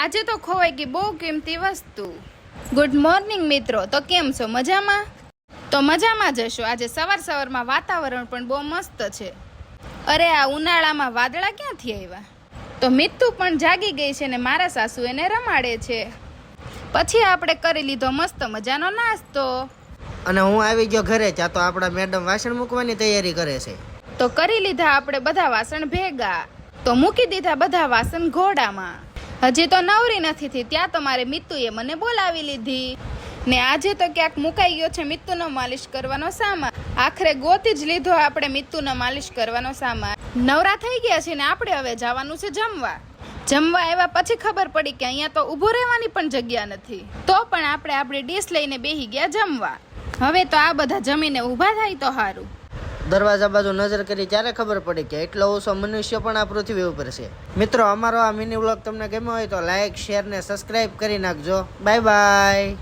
આજે તો ખોવાઈ ગઈ બહુ કિંમતી વસ્તુ. ગુડ મોર્નિંગ મિત્રો, તો કેમ છો? મજામાં? તો મજામાં જશો. આજે સવારમાં વાતાવરણ પણ બહુ મસ્ત છે. અરે આ ઉનાળામાં વાદળા ક્યાંથી આવ્યા? તો મિત્તુ પણ જાગી ગઈ છે ને મારા સાસુ એને રમાડે છે. પછી આપણે કરી લીધો મસ્ત મજાનો નાસ્તો અને હું આવી ગયો ઘરે. ત્યાં તો આપણા મેડમ વાસણ મૂકવાની તૈયારી કરે છે. તો કરી લીધા આપણે બધા વાસણ ભેગા, તો મૂકી દીધા બધા વાસણ ઘોડામાં. હજી તો નવરી નથી થઈ ત્યાં તો મારે મિત્તુએ મને બોલાવી લીધી ને આજે તો ક્યાંક મુકાઈ ગયો છે મિત્તુનો માલિશ કરવાનો સામાન. આખરે ગોતી જ લીધો આપણે મિત્તુનો માલિશ કરવાનો સામાન. નવરા થઈ ગયા છે ને આપણે હવે જવાનું છે જમવા. જમવા આવ્યા પછી ખબર પડી કે અહીંયા તો ઊભું રહેવાની પણ જગ્યા નથી. તો પણ આપણે આપણી ડીશ લઈને બેસી ગયા જમવા. હવે તો આ બધા જમીને ઊભા થાય તો સારું. દરવાજા બાજુ નજર કરી ત્યારે ખબર પડી કે એટલો ઓછો મનુષ્ય પણ આ પૃથ્વી ઉપર છે. મિત્રો, અમારો આ મિની વ્લોગ તમને ગમ્યો હોય તો લાઈક, શેર ને સબસ્ક્રાઇબ કરી નાખજો. Bye bye.